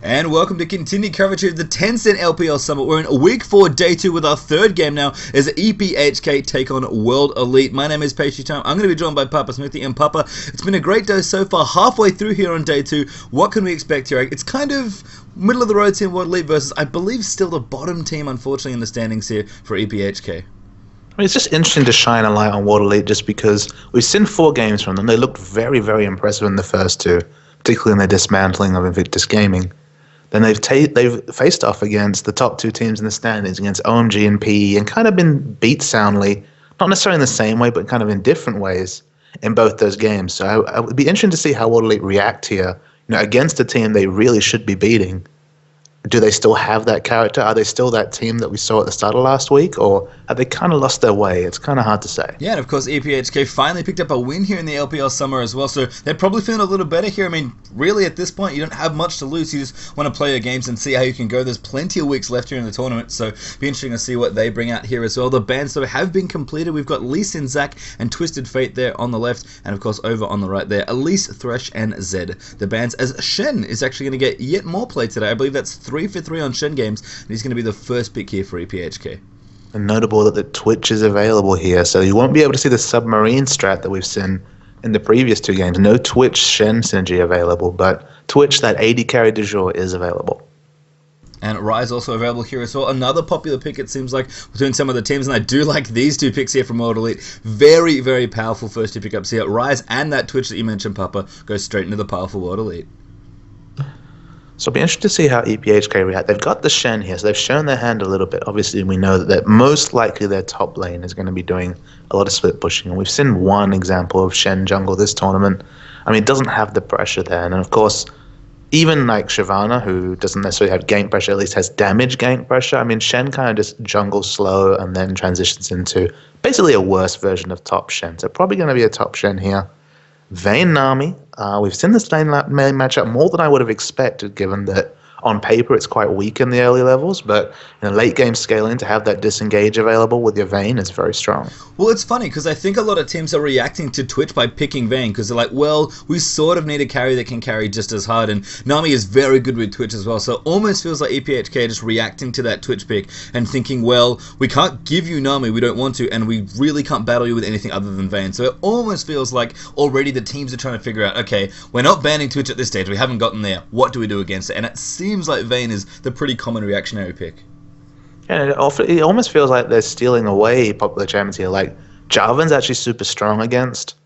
And welcome to continued coverage of the Tencent LPL Summer. We're in week 4, day 2 with our third game now as EPHK take on World Elite. My name is Pastry Time. I'm going to be joined by Papa Smithy. And Papa, it's been a great day so far, halfway through here on day 2. What can we expect here? It's kind of middle of the road team World Elite versus, I believe, still the bottom team, unfortunately, in the standings here for EPHK. I mean, it's just interesting to shine a light on World Elite just because we've seen 4 games from them. They looked very, very impressive in the first 2, particularly in their dismantling of Invictus Gaming. Then they've faced off against the top 2 teams in the standings, against OMG and PE, and kind of been beat soundly, not necessarily in the same way, but kind of in different ways in both those games. So I would be interesting to see how World Elite react here, against a team they really should be beating. Do they still have that character? Are they still that team that we saw at the start of last week? Or have they kind of lost their way? It's kind of hard to say. Yeah, and of course EPHK finally picked up a win here in the LPL Summer as well, so they're probably feeling a little better here. I mean, really at this point you don't have much to lose. You just want to play your games and see how you can go. There's plenty of weeks left here in the tournament, so be interesting to see what they bring out here as well. The bans though have been completed. We've got Lee Sin, Zach, and Twisted Fate there on the left, and of course over on the right there, Elise, Thresh, and Zed. The bans as Shen is actually going to get yet more play today. I believe that's 3 for 3 on Shen games, and he's going to be the first pick here for EPHK. And notable that the Twitch is available here, so you won't be able to see the submarine strat that we've seen in the previous 2 games. No Twitch Shen synergy available, but Twitch, that AD carry du jour, is available. And Rise also available here as well. Another popular pick, it seems like, between some of the teams, and I do like these 2 picks here from World Elite. Very, very powerful first 2 pickups here. Rise and that Twitch that you mentioned, Papa, go straight into the powerful World Elite. So it'll be interesting to see how EPHK react. They've got the Shen here, so they've shown their hand a little bit. Obviously, we know that most likely their top lane is going to be doing a lot of split pushing. And we've seen one example of Shen jungle this tournament. I mean, it doesn't have the pressure there. And of course, even like Shyvana, who doesn't necessarily have gank pressure, at least has damage gank pressure. I mean, Shen kind of just jungles slow and then transitions into basically a worse version of top Shen. So probably going to be a top Shen here. Vayne Nami, we've seen this lane matchup more than I would have expected, given that on paper it's quite weak in the early levels, but in a late game scaling to have that disengage available with your Vayne is very strong. Well, it's funny because I think a lot of teams are reacting to Twitch by picking Vayne because they're like, well, we sort of need a carry that can carry just as hard, and Nami is very good with Twitch as well, so it almost feels like EPHK just reacting to that Twitch pick and thinking, well, we can't give you Nami, we don't want to, and we really can't battle you with anything other than Vayne. So it almost feels like already the teams are trying to figure out, okay, we're not banning Twitch at this stage, we haven't gotten there, what do we do against it? And it seems like Vayne is the pretty common reactionary pick. Yeah, it almost feels like they're stealing away popular champions here. Like, Jarvan's actually super strong against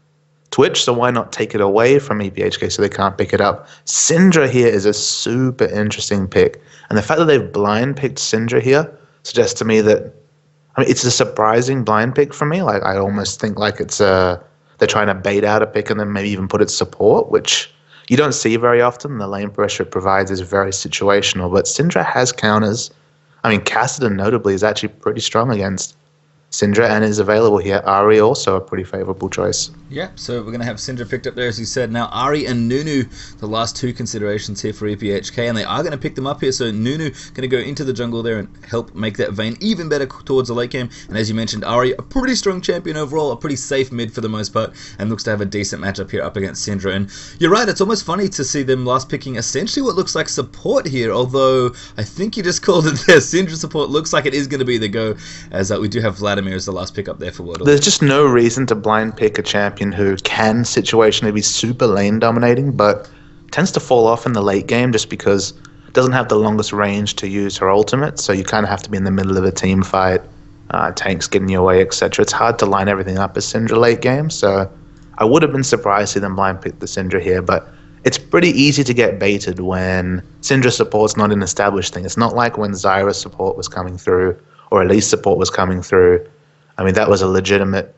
Twitch, so why not take it away from EPHK so they can't pick it up? Syndra here is a super interesting pick. And the fact that they've blind picked Syndra here suggests to me that, I mean, it's a surprising blind pick for me. Like, I almost think like it's they're trying to bait out a pick and then maybe even put it support, which you don't see very often. The lane pressure it provides is very situational, but Syndra has counters. I mean, Kassadin notably is actually pretty strong against Syndra and is available here. Ahri also a pretty favorable choice. Yeah, so we're going to have Syndra picked up there, as you said. Now, Ahri and Nunu, the last 2 considerations here for EPHK, and they are going to pick them up here. So Nunu going to go into the jungle there and help make that Vayne even better towards the late game. And as you mentioned, Ahri, a pretty strong champion overall, a pretty safe mid for the most part, and looks to have a decent matchup here up against Syndra. And you're right, it's almost funny to see them last picking essentially what looks like support here, although I think you just called it there. Syndra support looks like it is going to be the go, as we do have Vladimir as the last pick up there for World Elite. There's just no reason to blind pick a champion who can situationally be super lane dominating, but tends to fall off in the late game just because it doesn't have the longest range to use her ultimate, so you kind of have to be in the middle of a team fight, tanks getting you away, etc. It's hard to line everything up as Syndra late game, so I would have been surprised to see them blind pick the Syndra here, but it's pretty easy to get baited when Syndra support's not an established thing. It's not like when Zyra support was coming through, or Elise support was coming through. I mean, that was a legitimate,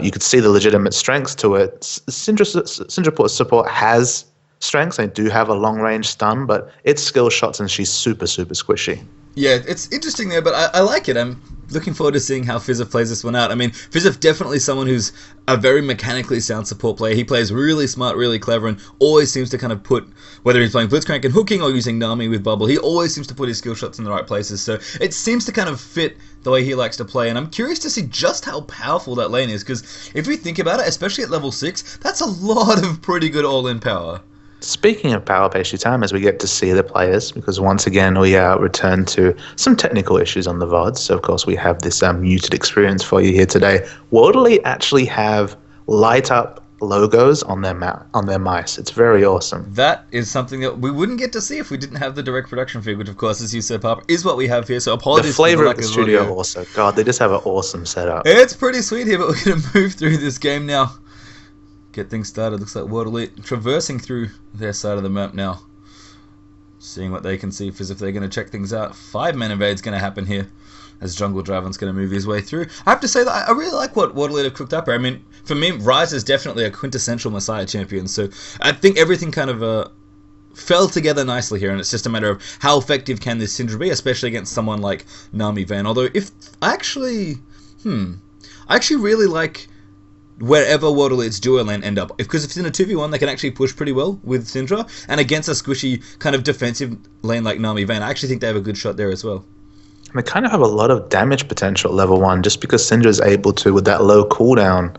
you could see the legitimate strengths to it. Syndra support has strengths. They do have a long-range stun, but it's skill shots and she's super, super squishy. Yeah, it's interesting there, but I like it. I'm looking forward to seeing how Fizzif plays this one out. I mean, Fizzif definitely someone who's a very mechanically sound support player. He plays really smart, really clever, and always seems to kind of put, whether he's playing Blitzcrank and hooking or using Nami with Bubble, he always seems to put his skill shots in the right places. So it seems to kind of fit the way he likes to play, and I'm curious to see just how powerful that lane is, because if we think about it, especially at level 6, that's a lot of pretty good all-in power. Speaking of power pastry time, as we get to see the players, because once again we return to some technical issues on the VODs. So of course we have this muted experience for you here today. World Elite actually have light up logos on their on their mice. It's very awesome. That is something that we wouldn't get to see if we didn't have the direct production feed, which of course, as you said, Papa, is what we have here. So apologies the flavor for of the studio also. God, they just have an awesome setup. It's pretty sweet here, but we're going to move through this game now. Get things started. Looks like World Elite traversing through their side of the map now. Seeing what they can see as if they're going to check things out. 5-man invade's going to happen here as Jungle Draven's going to move his way through. I have to say that I really like what World Elite have cooked up here. I mean, for me, Ryze is definitely a quintessential Messiah champion, so I think everything kind of fell together nicely here, and it's just a matter of how effective can this Syndra be, especially against someone like Nami Vayne. Although, I actually really like wherever World Elite's duo lane end up. Because if it's in a 2v1, they can actually push pretty well with Syndra, and against a squishy kind of defensive lane like Nami Vayne, I actually think they have a good shot there as well. They kind of have a lot of damage potential at level 1, just because Syndra is able to, with that low cooldown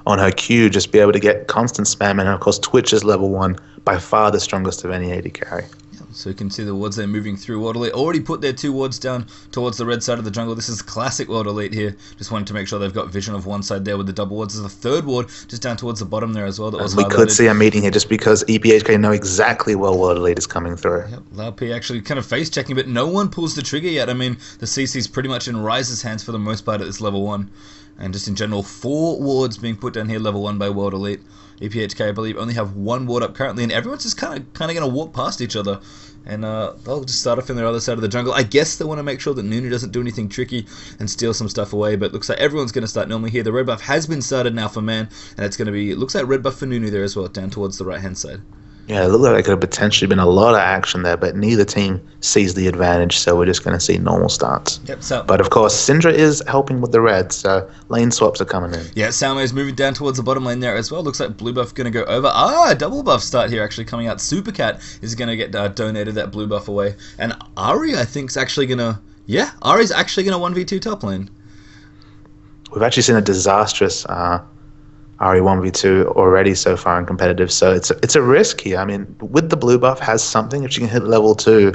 on her Q, just be able to get constant spam, and of course Twitch is level 1, by far the strongest of any AD carry. So you can see the wards they're moving through. World Elite already put their 2 wards down towards the red side of the jungle. This is classic World Elite here. Just wanted to make sure they've got vision of one side there with the double wards. There's a 3rd ward just down towards the bottom there as well. That was we could see a meeting here just because EPHK know exactly where World Elite is coming through. Yep, LPL actually kind of face checking, but no one pulls the trigger yet. I mean, the CC's pretty much in Ryze's hands for the most part at this level 1. And just in general, 4 wards being put down here level 1 by World Elite. EPHK, I believe, only have 1 ward up currently, and everyone's just kind of going to walk past each other. And they'll just start off in their other side of the jungle. I guess they want to make sure that Nunu doesn't do anything tricky and steal some stuff away, but looks like everyone's going to start normally here. The red buff has been started now for Man, and it's going to be, looks like red buff for Nunu there as well, down towards the right-hand side. Yeah, it looked like there could have potentially been a lot of action there, but neither team sees the advantage, so we're just going to see normal starts. Yep, but of course, Syndra is helping with the red, so lane swaps are coming in. Yeah, Salmo's moving down towards the bottom lane there as well. Looks like blue buff going to go over. Double buff start here actually coming out. Supercat is going to get donated that blue buff away. And Ari, I think, is actually going to... Yeah, Ari's actually going to 1v2 top lane. We've actually seen a disastrous... RE 1v2 already so far in competitive, so it's a risk here. I mean, with the blue buff has something, if you can hit level 2,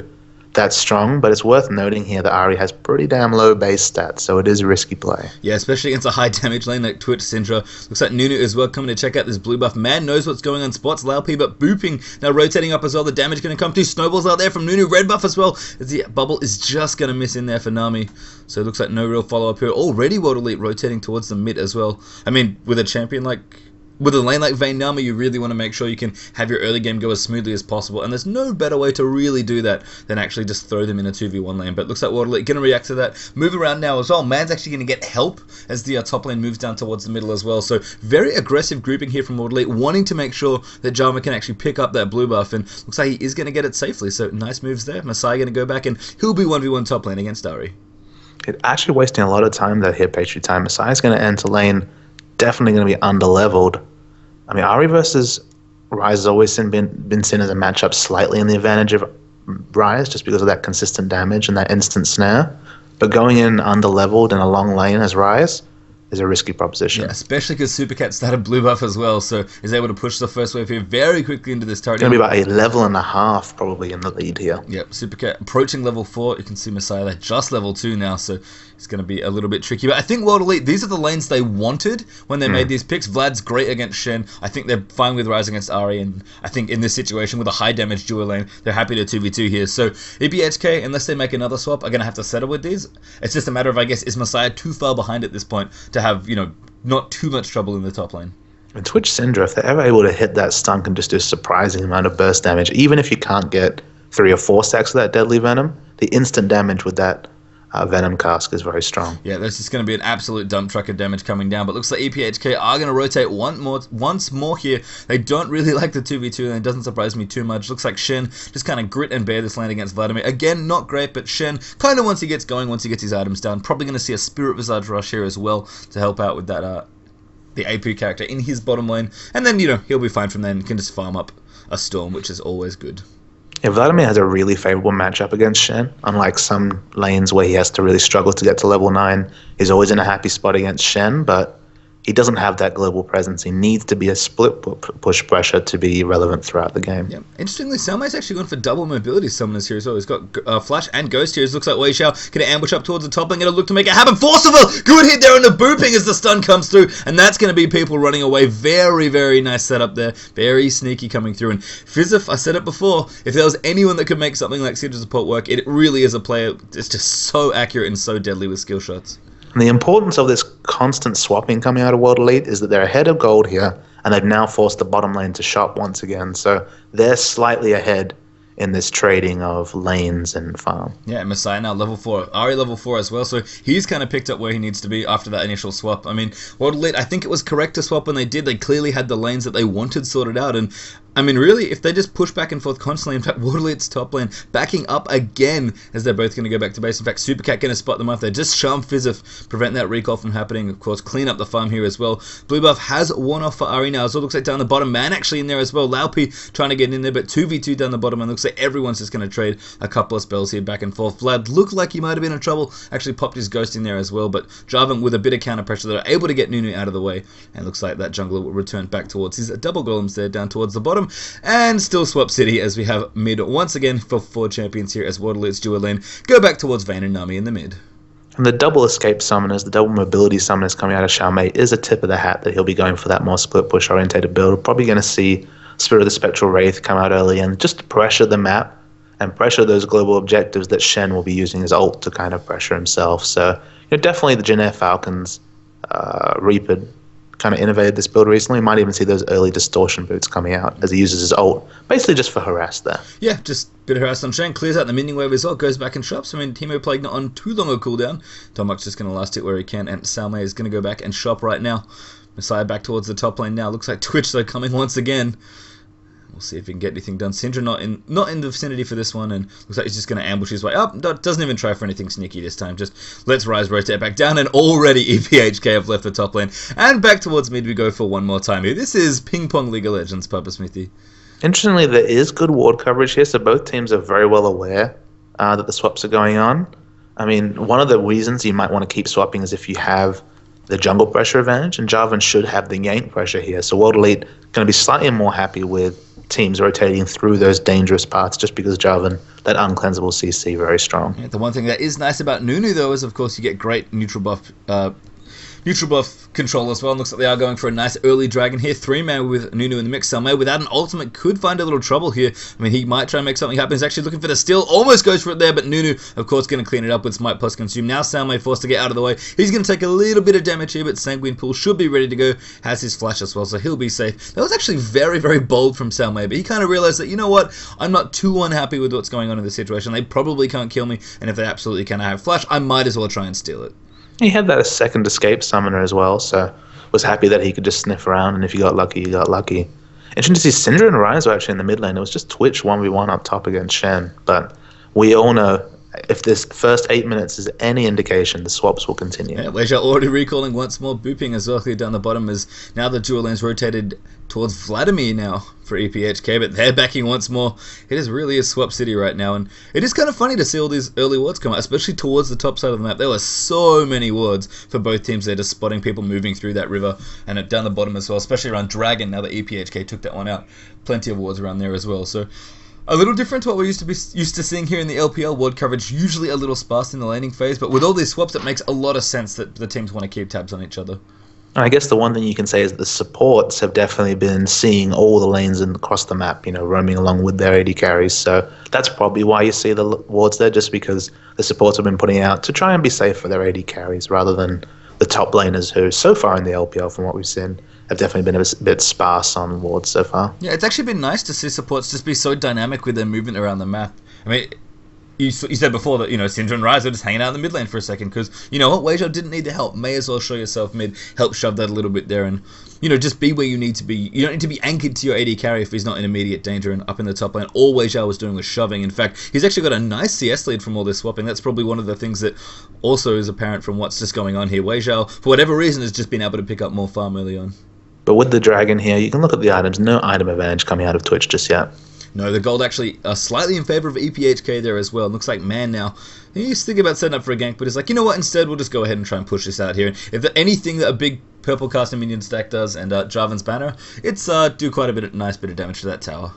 that's strong, but it's worth noting here that Ari has pretty damn low base stats, so it is a risky play. Yeah, especially against a high damage lane like Twitch, Syndra. Looks like Nunu as well coming to check out this blue buff. Man knows what's going on, spots Laopi, but booping now rotating up as well. The damage going to come. 2 snowballs out there from Nunu. Red buff as well, as the bubble is just going to miss in there for Nami. So it looks like no real follow-up here. Already World Elite rotating towards the mid as well. I mean, with a champion like... With a lane like Vayne Nami, you really want to make sure you can have your early game go as smoothly as possible, and there's no better way to really do that than actually just throw them in a 2v1 lane. But looks like World Elite going to react to that. Move around now as well. Man's actually going to get help as the top lane moves down towards the middle as well. So very aggressive grouping here from World Elite, wanting to make sure that Java can actually pick up that blue buff, and looks like he is going to get it safely. So nice moves there. Messiah going to go back, and he'll be 1v1 top lane against Ari. It actually wasting a lot of time there here, Patriot time. Messiah's going to enter lane, definitely going to be under-leveled. I mean, Ari versus Ryze has always been seen as a matchup slightly in the advantage of Ryze, just because of that consistent damage and that instant snare. But going in under-leveled in a long lane as Ryze is a risky proposition. Yeah, especially because Supercat started blue buff as well, so is able to push the first wave here very quickly into this turret. It's going to be about a level and a half probably in the lead here. Yep, Supercat approaching level 4. You can see Messiah there just level 2 now, so it's going to be a little bit tricky. But I think World Elite, these are the lanes they wanted when they made these picks. Vlad's great against Shen. I think they're fine with Ryze against Ari, and I think in this situation with a high damage duo lane, they're happy to 2v2 here. So EPHK, unless they make another swap, are going to have to settle with these. It's just a matter of, I guess, is Messiah too far behind at this point to have, you know, not too much trouble in the top lane. And Twitch Syndra, if they're ever able to hit that stun and just do a surprising amount of burst damage, even if you can't get 3 or 4 stacks of that deadly venom, the instant damage with that venom cask is very strong. Yeah, this is going to be an absolute dump truck of damage coming down, but looks like EPHK are going to rotate once more here. They don't really like the 2v2, and it doesn't surprise me too much. Looks like Shen just kind of grit and bear this lane against Vladimir. Again, not great, but Shen kind of once he gets going, once he gets his items down, probably going to see a Spirit Visage Rush here as well to help out with that the AP character in his bottom lane, and then, you know, he'll be fine from then and can just farm up a Storm, which is always good. Yeah, Vladimir has a really favorable matchup against Shen. Unlike some lanes where he has to really struggle to get to level 9, he's always in a happy spot against Shen, but he doesn't have that global presence. He needs to be a split push pressure to be relevant throughout the game. Yeah. Interestingly, Salmei's actually gone for double mobility summoners here as well. He's got Flash and Ghost here. It looks like Wei Xiao going to ambush up towards the top lane, going to look to make it happen. Forcible! Good hit there on the booping as the stun comes through, and that's going to be people running away. Very, very nice setup there. Very sneaky coming through. And Fizzif, I said it before, if there was anyone that could make something like Syndra support work, it really is a player. It's just so accurate and so deadly with skill shots. And the importance of this constant swapping coming out of World Elite is that they're ahead of gold here, and they've now forced the bottom lane to shop once again. So they're slightly ahead in this trading of lanes and farm. Yeah, Messiah now level 4. Ari level 4 as well, so he's kind of picked up where he needs to be after that initial swap. I mean, World Elite, I think it was correct to swap when they did. They clearly had the lanes that they wanted sorted out, and I mean, really, if they just push back and forth constantly, in fact, World Elite's top lane backing up again as they're both going to go back to base. In fact, Supercat going to spot them off there. Just Charm Fizzif, prevent that recall from happening. Of course, clean up the farm here as well. Blue buff has one off for Ari now, so it looks like down the bottom, Man actually in there as well. Laupi trying to get in there, but 2v2 down the bottom, and looks like everyone's just going to trade a couple of spells here back and forth. Vlad looked like he might have been in trouble, actually popped his Ghost in there as well, but Jarvan with a bit of counter pressure, they're able to get Nunu out of the way, and looks like that jungler will return back towards his double golems there down towards the bottom, and still swap City as we have mid once again for 4 champions here as World Elite's dual lane go back towards Vayne and Nami in the mid. And the double escape summoners, the double mobility summoners coming out of Xiaomei is a tip of the hat that he'll be going for that more split push orientated build. Probably going to see Spirit of the Spectral Wraith come out early and just pressure the map and pressure those global objectives that Shen will be using his ult to kind of pressure himself. So definitely the Jin Air Falcons, Reaper kind of innovated this build recently. Might even see those early distortion boots coming out as he uses his ult, basically just for harass there. Yeah, just a bit of harass on Shen, clears out the minion wave as well, goes back and shops. I mean, Teemo Plague not on too long a cooldown. Tomahawk's just going to last it where he can, and Salmei is going to go back and shop right now. Messiah back towards the top lane now. Looks like Twitch though coming once again. We'll see if he can get anything done. Syndra not in the vicinity for this one, and looks like he's just going to ambush his way up. Doesn't even try for anything sneaky this time. Just lets Ryze rotate back down, and already EPHK have left the top lane. And back towards mid we go for one more time here. This is Ping Pong League of Legends, Papa Smithy. Interestingly, there is good ward coverage here, so both teams are very well aware that the swaps are going on. I mean, one of the reasons you might want to keep swapping is if you have the jungle pressure advantage, and Jarvan should have the gank pressure here. So World Elite going to be slightly more happy with teams rotating through those dangerous paths just because Jarvan, that uncleansable CC, very strong. Yeah, the one thing that is nice about Nunu though is of course you get great neutral buff control as well. And looks like they are going for a nice early dragon here. 3-man with Nunu in the mix. Salmei without an ultimate could find a little trouble here. I mean, he might try and make something happen. He's actually looking for the steal. Almost goes for it there, but Nunu, of course, going to clean it up with Smite plus Consume. Now Salmei forced to get out of the way. He's going to take a little bit of damage here, but Sanguine Pool should be ready to go. Has his flash as well, so he'll be safe. That was actually very, very bold from Salmei, but he kind of realized that, you know what, I'm not too unhappy with what's going on in this situation. They probably can't kill me, and if they absolutely can have flash, I might as well try and steal it. He had that second escape summoner as well, so was happy that he could just sniff around, and if you got lucky, you got lucky. Interesting to see Syndra and Ryze were actually in the mid lane. It was just Twitch 1v1 up top against Shen, but we all know if this first 8 minutes is any indication, the swaps will continue. Yeah, Wei Xiao already recalling once more, booping as well here down the bottom as now the dual lanes rotated towards Vladimir now for EPHK, but they're backing once more. It is really a swap city right now, and it is kind of funny to see all these early wards come out, especially towards the top side of the map. There were so many wards for both teams there, just spotting people moving through that river, and down the bottom as well, especially around Dragon, now that EPHK took that one out. Plenty of wards around there as well, so a little different to what we're used to seeing here in the LPL. Ward coverage usually a little sparse in the laning phase, but with all these swaps, it makes a lot of sense that the teams want to keep tabs on each other. I guess the one thing you can say is that the supports have definitely been seeing all the lanes across the map, roaming along with their AD carries. So that's probably why you see the wards there, just because the supports have been putting out to try and be safe for their AD carries rather than the top laners who, so far in the LPL, from what we've seen, have definitely been a bit sparse on wards so far. Yeah, it's actually been nice to see supports just be so dynamic with their movement around the map. I mean, you said before that, Syndra and Ryze were just hanging out in the mid lane for a second because, you know what, Wei Xiao didn't need the help. May as well show yourself mid, help shove that a little bit there, and, just be where you need to be. You don't need to be anchored to your AD carry if he's not in immediate danger and up in the top lane. All Wei Xiao was doing was shoving. In fact, he's actually got a nice CS lead from all this swapping. That's probably one of the things that also is apparent from what's just going on here. Wei Xiao, for whatever reason, has just been able to pick up more farm early on. But with the dragon here, you can look at the items. No item advantage coming out of Twitch just yet. No, the gold actually slightly in favor of EPHK there as well. It looks like Man now, he's thinking about setting up for a gank, but he's like, you know what, instead we'll just go ahead and try and push this out here. If there anything that a big purple casting minion stack does, and Jarvan's banner, it's do quite a nice bit of damage to that tower.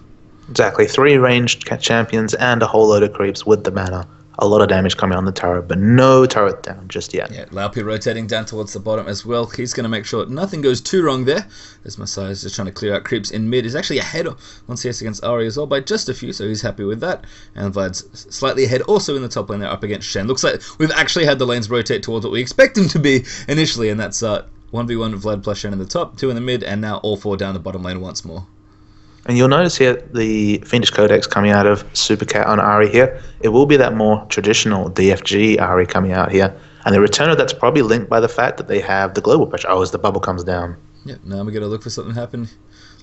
Exactly, 3 ranged champions and a whole load of creeps with the banner. A lot of damage coming on the turret, but no turret down just yet. Yeah, Laupi rotating down towards the bottom as well. He's going to make sure nothing goes too wrong there. As Messiah's just trying to clear out creeps in mid. He's actually ahead on CS against Ari as well by just a few, so he's happy with that. And Vlad's slightly ahead also in the top lane there up against Shen. Looks like we've actually had the lanes rotate towards what we expect them to be initially, and that's 1v1 Vlad plus Shen in the top, 2 in the mid, and now all 4 down the bottom lane once more. And you'll notice here the Fiendish Codex coming out of Super Cat on Ari here. It will be that more traditional DFG Ari coming out here. And the return of that's probably linked by the fact that they have the global pressure. Oh, as the bubble comes down. Yep, now we're going to look for something to happen.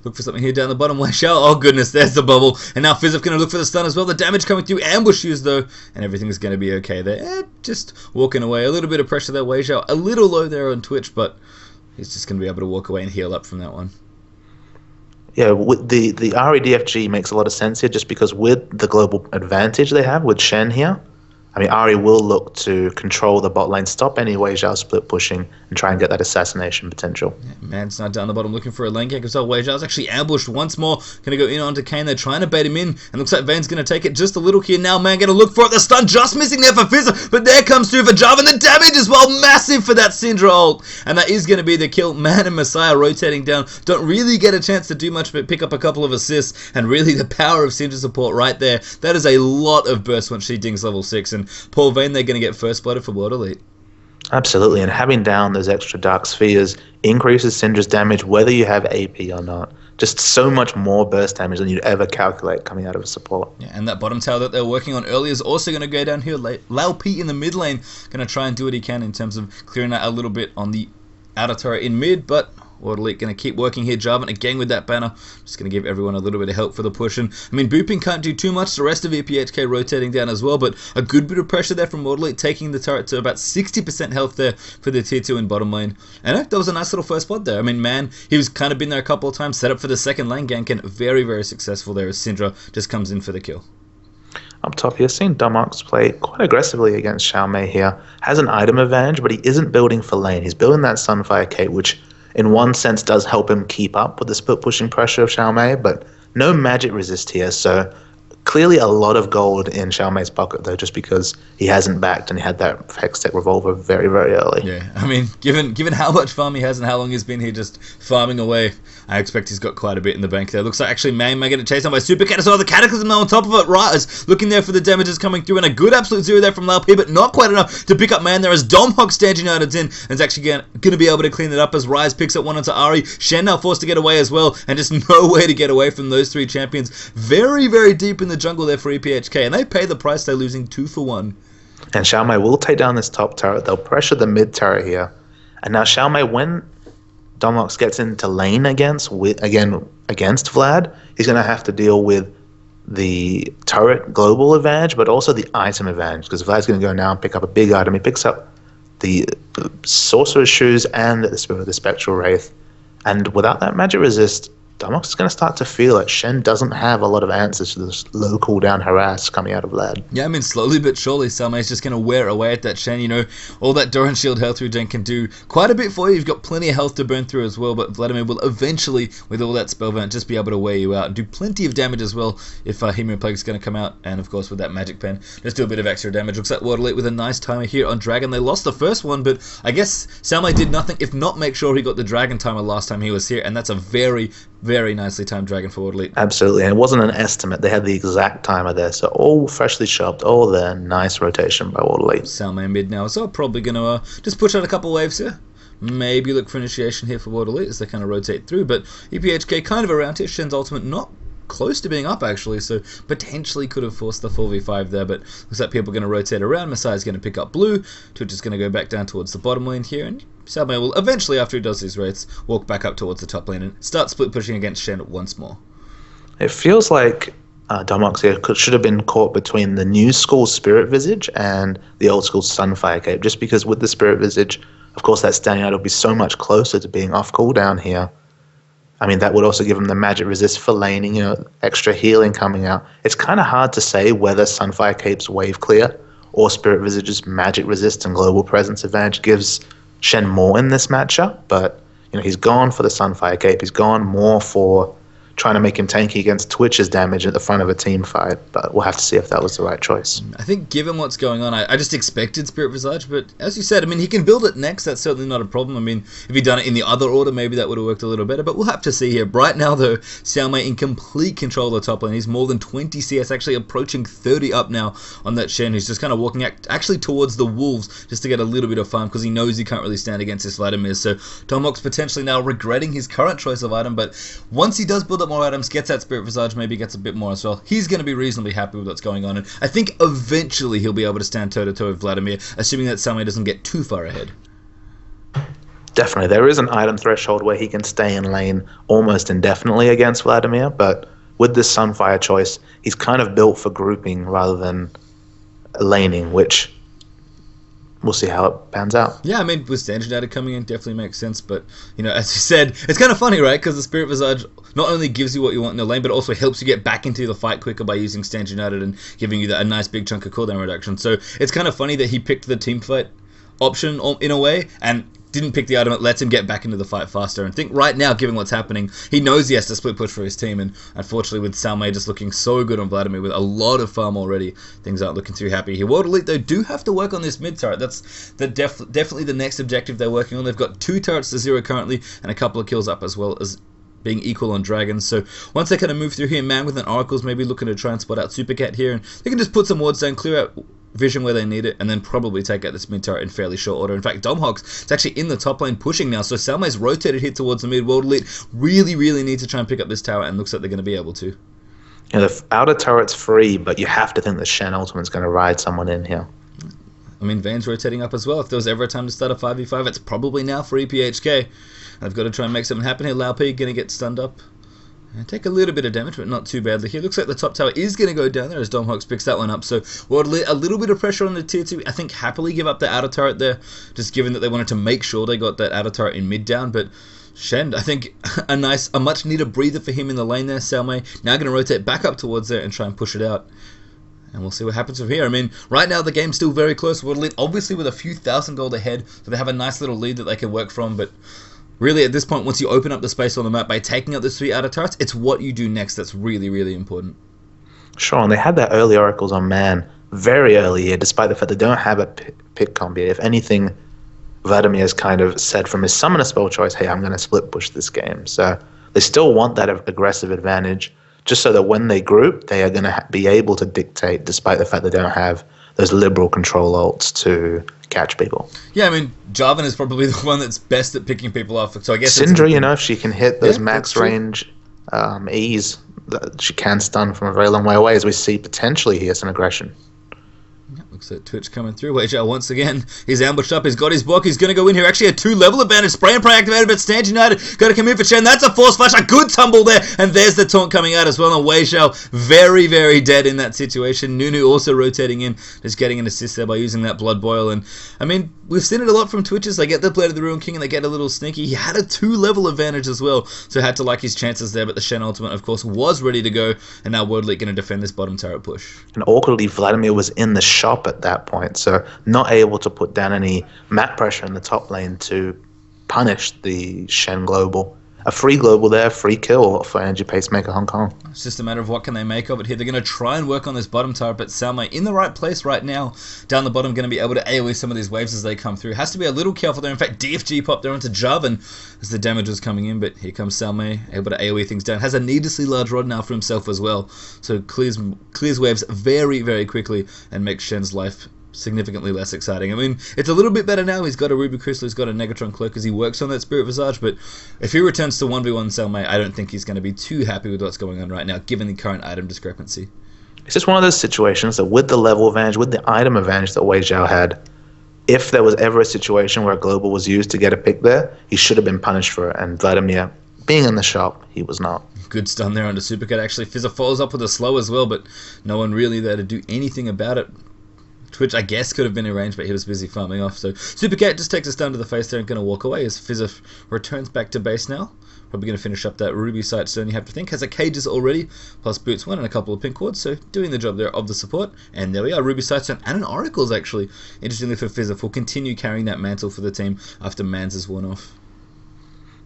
Look for something here down the bottom. Oh goodness, there's the bubble. And now Fizzif going to look for the stun as well. The damage coming through. Ambush use though. And everything's going to be okay there. Just walking away. A little bit of pressure there. Wei Xiao a little low there on Twitch, but he's just going to be able to walk away and heal up from that one. Yeah, with the RE DFG makes a lot of sense here just because with the global advantage they have with Shen here, I mean, Ari will look to control the bot lane, stop any Wei Xiao split pushing, and try and get that assassination potential. Yeah, Man's not down the bottom looking for a lane gank as well. Wei Xiao's actually ambushed once more. Going to go in onto Kane. They're trying to bait him in. And looks like Vane's going to take it just a little here. Now Man going to look for it. The stun just missing there for Fizzer. But there comes through for Jarvan. The damage as well. Massive for that Syndra ult. And that is going to be the kill. Man and Messiah rotating down. Don't really get a chance to do much but pick up a couple of assists. And really the power of Syndra support right there. That is a lot of burst once she dings level 6. And poor Vane, they're going to get first blooded for World Elite. Absolutely, and having down those extra Dark Spheres increases Syndra's damage whether you have AP or not. Just so much more burst damage than you'd ever calculate coming out of a support. Yeah, and that bottom tower that they were working on earlier is also going to go down here. Laupi in the mid lane going to try and do what he can in terms of clearing out a little bit on the outer turret in mid, but World Elite going to keep working here. Jarvan again with that banner. Just going to give everyone a little bit of help for the push. And I mean, Booping can't do too much. The rest of EPHK rotating down as well. But a good bit of pressure there from World Elite, taking the turret to about 60% health there for the tier 2 in bottom lane. And that was a nice little first blood there. I mean, Man, he was kind of been there a couple of times, set up for the second lane gank, and very, very successful there as Syndra just comes in for the kill. Up top here, seeing Domox play quite aggressively against Xiaomei here. Has an item advantage, but he isn't building for lane. He's building that Sunfire Cape, which in one sense does help him keep up with the split pushing pressure of Xiaomei, but no magic resist here, so clearly a lot of gold in Xiaomei's pocket though, just because he hasn't backed and he had that Hextech Revolver very, very early. Yeah, I mean, given how much farm he has and how long he's been here just farming away, I expect he's got quite a bit in the bank there. Looks like actually Man getting chased down by Super Cat as well. The Cataclysm now on top of it. Rise looking there for the damages coming through, and a good absolute zero there from Laupi, but not quite enough to pick up Man there as Domhawk Stand United's in and is actually going to be able to clean it up as Rise picks up one onto Ari. Shen now forced to get away as well, and just no way to get away from those 3 champions. Very, very deep in the jungle there for EPHK, and they pay the price. They're losing 2 for 1. And Xiaomei will take down this top turret. They'll pressure the mid turret here. And now Xiaomei, when Domox gets into lane against Vlad, he's going to have to deal with the turret global advantage, but also the item advantage, because Vlad's going to go now and pick up a big item. He picks up the Sorcerer's Shoes and the Spirit of the Spectral Wraith. And without that magic resist, Domox is going to start to feel like Shen doesn't have a lot of answers to this low cooldown harass coming out of Vlad. Yeah, I mean, slowly but surely, Salmei's just going to wear away at that Shen. You know, all that Doran Shield health regen can do quite a bit for you. You've got plenty of health to burn through as well, but Vladimir will eventually, with all that spellbound, just be able to wear you out and do plenty of damage as well if Hemio is going to come out. And of course, with that magic pen, just do a bit of extra damage. Looks like World Elite with a nice timer here on Dragon. They lost the first one, but I guess Salmei did nothing if not make sure he got the Dragon timer last time he was here, and that's a very, very nicely timed Dragon for World Elite. Absolutely, and it wasn't an estimate. They had the exact timer there, so all freshly chopped, all there. Nice rotation by World Elite. Salmei mid now, so probably going to just push out a couple waves here. Maybe look for initiation here for World Elite as they kind of rotate through, but EPHK kind of around here. Shen's ultimate not close to being up actually, so potentially could have forced the 4v5 there, but looks like people are going to rotate around. Messiah's going to pick up blue. Twitch is going to go back down towards the bottom lane here, and Salmei will eventually, after he does his wraiths, walk back up towards the top lane and start split pushing against Shen once more. It feels like Domox here should have been caught between the new school Spirit Visage and the old school Sunfire Cape, just because with the Spirit Visage, of course, that standing out will be so much closer to being off cooldown here. I mean, that would also give him the magic resist for laning, extra healing coming out. It's kind of hard to say whether Sunfire Cape's wave clear or Spirit Visage's magic resist and global presence advantage gives Shen more in this matchup, but he's gone for the Sunfire Cape. He's gone more for trying to make him tanky against Twitch's damage at the front of a team fight, but we'll have to see if that was the right choice. I think given what's going on, I just expected Spirit Visage, but as you said, I mean, he can build it next, that's certainly not a problem. I mean, if he'd done it in the other order, maybe that would have worked a little better, but we'll have to see here. Right now, though, Xiaomei in complete control of the top lane. He's more than 20 CS, actually approaching 30 up now on that Shen, who's just kind of walking actually towards the Wolves just to get a little bit of farm, because he knows he can't really stand against this Vladimir, so Tomahawk's potentially now regretting his current choice of item, but once he does build up more items, gets that Spirit Visage, maybe gets a bit more as well, he's going to be reasonably happy with what's going on, and I think eventually he'll be able to stand toe-to-toe with Vladimir, assuming that Xiaomei doesn't get too far ahead. Definitely. There is an item threshold where he can stay in lane almost indefinitely against Vladimir, but with this Sunfire choice, he's kind of built for grouping rather than laning, which we'll see how it pans out. Yeah, I mean, with Standard Data coming in, definitely makes sense, but, as you said, it's kind of funny, right? Because the Spirit Visage not only gives you what you want in the lane, but also helps you get back into the fight quicker by using Stand United and giving you a nice big chunk of cooldown reduction. So it's kind of funny that he picked the team fight option in a way, and didn't pick the item that lets him get back into the fight faster. And I think right now, given what's happening, he knows he has to split push for his team, and unfortunately with Xiaomei just looking so good on Vladimir with a lot of farm already, things aren't looking too happy here. World Elite, though, do have to work on this mid turret. That's definitely the next objective they're working on. They've got 2 turrets to 0 currently, and a couple of kills up as well as being equal on dragons. So once they kind of move through here, Man with an Oracle's maybe looking to try and spot out Super Cat here, and they can just put some wards down, clear out vision where they need it, and then probably take out this mid turret in fairly short order. In fact, Domhawks is actually in the top lane pushing now, so Xiaomei's rotated here towards the mid. World Elite really need to try and pick up this tower, and looks like they're going to be able to. The outer turret's free, but you have to think the Shen Ultimate's going to ride someone in here. I mean, Vayne's rotating up as well. If there was ever a time to start a 5v5, it's probably now for EPHK. I've got to try and make something happen here. Lao P going to get stunned up. And take a little bit of damage, but not too badly here. Looks like the top tower is going to go down there as Domhawks picks that one up. So World Elite, a little bit of pressure on the tier 2. I think happily give up the outer turret there, just given that they wanted to make sure they got that outer turret in mid down. But Shen, I think a much needed breather for him in the lane there. Xiaomei now going to rotate back up towards there and try and push it out. And we'll see what happens from here. I mean, right now the game's still very close. World Elite obviously with a few thousand gold ahead, so they have a nice little lead that they can work from, but really, at this point, once you open up the space on the map by taking out those 3 outer turrets, it's what you do next that's really important. Sure, and they had that early Oracles on Man very early here, despite the fact they don't have a pick combo. If anything, Vladimir's kind of said from his summoner spell choice, hey, I'm going to split push this game. So they still want that aggressive advantage, just so that when they group, they are going to be able to dictate, despite the fact they don't have those liberal control ults to catch people. Yeah, I mean, Jarvan is probably the one that's best at picking people off. So I guess Syndra, if she can hit those max range E's, she can stun from a very long way away, as we see potentially here some aggression. Looks like Twitch coming through. Weijia once again, he's ambushed up, he's got his block, he's going to go in here. Actually a 2-level advantage, spray and pray activated, but Stand United got to come in for Shen. That's a force flash, a good tumble there, and there's the taunt coming out as well. And Weijia very dead in that situation. Nunu also rotating in, just getting an assist there by using that Blood Boil. And I mean, we've seen it a lot from Twitches. They get the Blade of the Ruin King and they get a little sneaky. He had a 2-level advantage as well, so had to like his chances there, but the Shen ultimate, of course, was ready to go, and now World Elite going to defend this bottom turret push. And awkwardly, Vladimir was in the shop at that point, so not able to put down any map pressure in the top lane to punish the Shen global. A free global there, free kill for Energy Pacemaker Hong Kong. It's just a matter of what can they make of it here. They're going to try and work on this bottom turret, but Xiaomei in the right place right now. Down the bottom, going to be able to AoE some of these waves as they come through. Has to be a little careful there. In fact, DFG popped there onto Jarvan as the damage was coming in, but here comes Xiaomei, able to AoE things down. Has a needlessly large rod now for himself as well, so clears waves very quickly and makes Shen's life significantly less exciting. I mean, it's a little bit better now. He's got a Ruby Crystal, he's got a Negatron Cloak as he works on that Spirit Visage, but if he returns to 1v1 Xiaomei, I don't think he's going to be too happy with what's going on right now, given the current item discrepancy. It's just one of those situations that with the level advantage, with the item advantage that Wei Zhao had, if there was ever a situation where a global was used to get a pick there, he should have been punished for it, and Vladimir, being in the shop, he was not. Good stun there onto Supercat. Actually, Fizzer follows up with a slow as well, but no one really there to do anything about it. Twitch, I guess, could have been in range, but he was busy farming off. So Super Cat just takes us down to the face there and going to walk away as Fizzif returns back to base now. Probably going to finish up that Ruby site soon, you have to think. Has a Cages already, plus Boots 1 and a couple of pink wards, so doing the job there of the support. And there we are, Ruby site and an Oracles actually. Interestingly for Fizzif, will continue carrying that mantle for the team after Mans is worn off.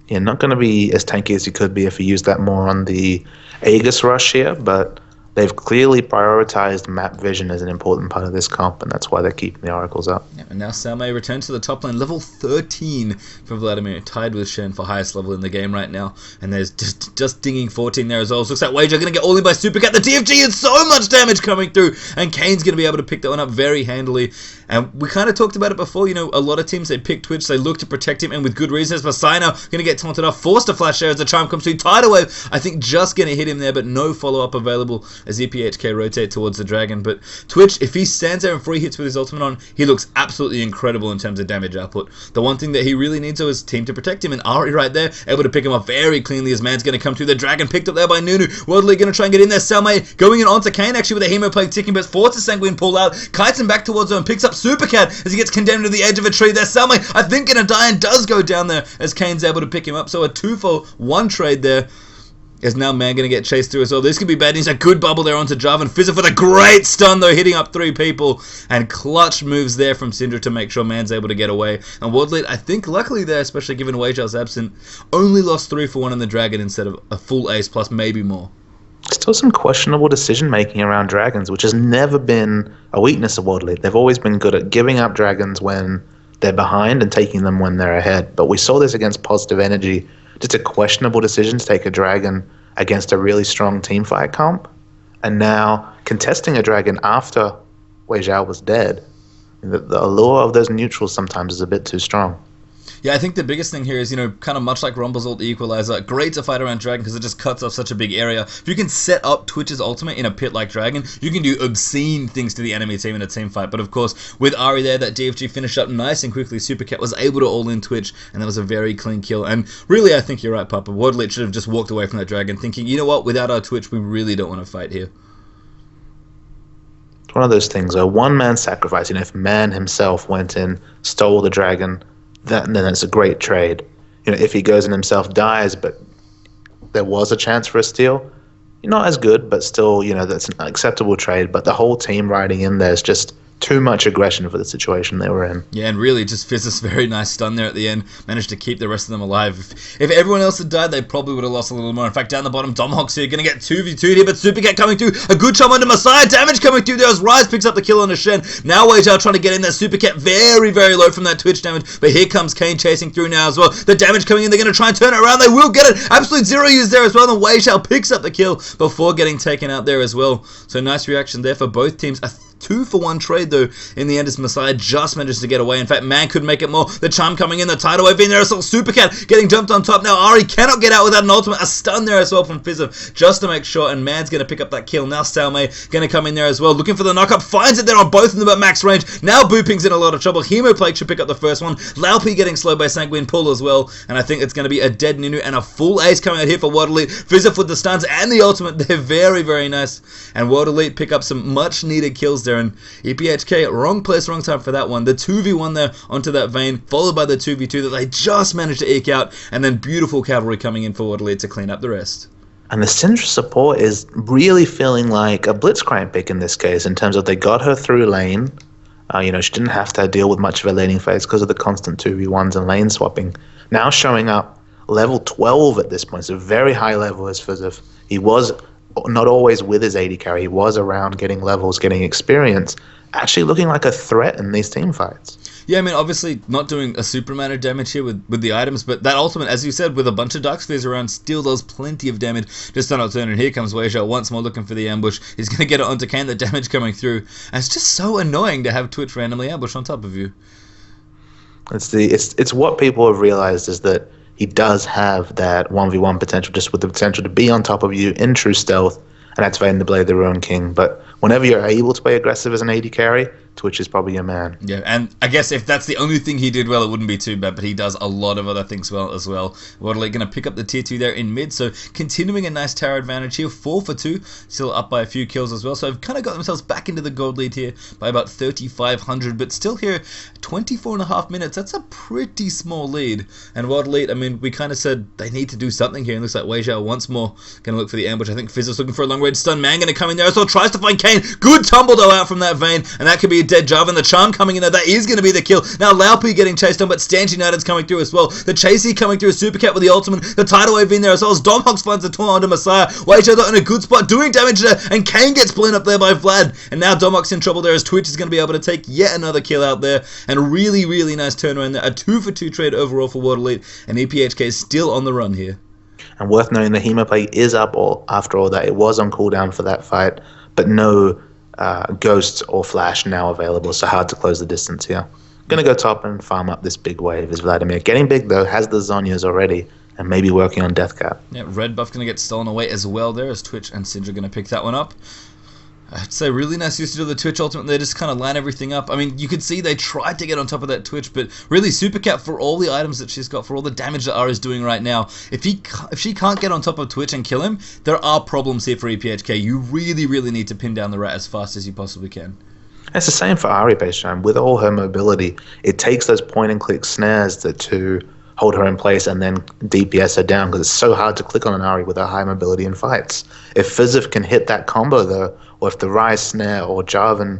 Yeah, not going to be as tanky as he could be if he used that more on the Aegis rush here, but they've clearly prioritized map vision as an important part of this comp, and that's why they're keeping the Oracles up. Yeah, and now Salme returns to the top lane, level 13 for Vladimir, tied with Shen for highest level in the game right now. And there's just dinging 14 there as well. So looks like Wager going to get all in by Supercat. The DFG is so much damage coming through, and Kane's going to be able to pick that one up very handily. And we kind of talked about it before, you know, a lot of teams, they pick Twitch, they look to protect him, and with good reasons. Masina going to get taunted off, forced to flash there as the charm comes through. Tidal Wave, I think, just going to hit him there, but no follow-up available as EPHK rotate towards the Dragon. But Twitch, if he stands there and free hits with his ultimate on, he looks absolutely incredible in terms of damage output. The one thing that he really needs though is team to protect him, and Ari right there, able to pick him up very cleanly as Man's going to come through. The Dragon picked up there by Nunu. Worldly going to try and get in there. Salme going in onto Kane actually with a Hemo Plague ticking, but forced to Sanguine pull out. Kites him back towards him, picks up Supercat as he gets condemned to the edge of a tree there. Salme, I think, going to die and does go down there as Kane's able to pick him up. So a 2-for-1 trade there. Is now Man going to get chased through as well. This could be bad news. A good bubble there onto Jarvan. Fizzif with a great stun though, hitting up 3 people. And clutch moves there from Syndra to make sure Man's able to get away. And Wardlead, I think luckily there, especially given Weijal's absent, only lost 3 for 1 on the Dragon instead of a full ace plus maybe more. Still some questionable decision making around Dragons, which has never been a weakness of Wardlead. They've always been good at giving up Dragons when they're behind and taking them when they're ahead. But we saw this against Positive Energy. Just a questionable decision to take a Dragon against a really strong teamfight comp, and now contesting a Dragon after Wei Zhao was dead. The allure of those neutrals sometimes is a bit too strong. Yeah, I think the biggest thing here is, you know, kind of much like Rumble's ult Equalizer, great to fight around Dragon because it just cuts off such a big area. If you can set up Twitch's ultimate in a pit like Dragon, you can do obscene things to the enemy team in a team fight. But of course, with Ari there, that DFG finished up nice and quickly. Supercat was able to all in Twitch, and that was a very clean kill. And really, I think you're right, Papa. Wardlet should have just walked away from that Dragon thinking, you know what, without our Twitch, we really don't want to fight here. It's one of those things, a one-man sacrifice. You know, if Man himself went in, stole the Dragon, then it's a great trade. You know, if he goes and himself dies, but there was a chance for a steal, not as good, but still, you know, that's an acceptable trade. But the whole team riding in there is just too much aggression for the situation they were in. Yeah, and really just Fizz's very nice stun there at the end. Managed to keep the rest of them alive. If everyone else had died, they probably would have lost a little more. In fact, down the bottom, Domhawk's here, going to get 2v2'd here, but Supercat coming through. A good shot onto Messiah. Damage coming through there as Rise picks up the kill on a Shen. Now Weizhao trying to get in there. Supercat very, very low from that Twitch damage, but here comes Kane chasing through now as well. The damage coming in, they're going to try and turn it around. They will get it. Absolute zero use there as well, and Weizhao picks up the kill before getting taken out there as well. So nice reaction there for both teams. 2-for-1 trade though in the end as Messiah just manages to get away. In fact, Man could make it more. The charm coming in, the tidal wave in there as well. Supercat getting dumped on top. Now Ari cannot get out without an ultimate. A stun there as well from Fizzif just to make sure, and Man's going to pick up that kill. Now Salme going to come in there as well, looking for the knockup, finds it there on both of them at max range. Now Booping's in a lot of trouble. Hemo Plague should pick up the first one. Laupy getting slowed by Sanguine Pull as well, and I think it's going to be a dead Nunu and a full ace coming out here for World Elite. Fizzif with the stuns and the ultimate. They're very, very nice, and World Elite pick up some much needed kills there, and EPHK, wrong place, wrong time for that one. The 2v1 there onto that Vayne, followed by the 2v2 that they just managed to eke out, and then beautiful cavalry coming in for Waterloo to clean up the rest. And the Syndra support is really feeling like a Blitzcrank pick in this case, in terms of they got her through lane. You know, she didn't have to deal with much of a laning phase because of the constant 2v1s and lane swapping. Now showing up level 12 at this point, so very high level as Fizzif. He was not always with his AD carry, he was around getting levels, getting experience, actually looking like a threat in these team fights. Yeah, I mean, obviously not doing a super amount of damage here with the items, but that ultimate, as you said, with a bunch of Dark Spheres around, still does plenty of damage. Just on our turn, and here comes Weizhao once more looking for the ambush. He's going to get it onto Kane, the damage coming through. And it's just so annoying to have Twitch randomly ambush on top of you. It's what people have realized is that he does have that 1v1 potential, just with the potential to be on top of you in true stealth and activating the Blade of the Ruin King. But whenever you're able to play aggressive as an AD carry, Twitch is probably your man. Yeah, and I guess if that's the only thing he did well, it wouldn't be too bad, but he does a lot of other things well as well. Waterley going to pick up the tier 2 there in mid, so continuing a nice tower advantage here, 4 for 2, still up by a few kills as well, so I've kind of got themselves back into the gold lead here by about 3,500, but still here, 24.5 minutes, that's a pretty small lead, and Waterley, I mean, we kind of said they need to do something here, and looks like Wei Zhao once more going to look for the ambush. I think Fizz is looking for a long range stun, Man going to come in there as well, tries to find Kane, good tumble though out from that vein, and that could be a dead Jarvan. The charm coming in there, that is going to be the kill. Now Laupi getting chased on, but Stanch United's coming through as well. The Chasey coming through, Super Cat with the ultimate, the tidal wave in there as well as Domhox finds the torn onto Messiah. Wager in a good spot, doing damage there, and Kane gets blown up there by Vlad. And now Domhox in trouble there as Twitch is going to be able to take yet another kill out there. And really, really nice turnaround there. A 2 for 2 trade overall for Waterley, and EPHK is still on the run here. And worth noting, the Hemoplague is up after all that. It was on cooldown for that fight, but no Ghosts or Flash now available, so hard to close the distance here. Gonna go top and farm up this big wave is Vladimir. Getting big though, has the Zhonyas already, and maybe working on Deathcap. Yeah, red buff gonna get stolen away as well there as Twitch and Syndra gonna pick that one up. I'd say really nice usage of the Twitch ultimate. They just kind of line everything up. I mean, you could see they tried to get on top of that Twitch, but really Supercat, for all the items that she's got, for all the damage that Ara's doing right now, if she can't get on top of Twitch and kill him, there are problems here for EPHK. You really, really need to pin down the rat as fast as you possibly can. It's the same for Ahri Baseline. With all her mobility, it takes those point-and-click snares to hold her in place and then DPS her down, because it's so hard to click on an Ahri with her high mobility in fights. If Fizzif can hit that combo though, or if the Rise Snare or Jarvan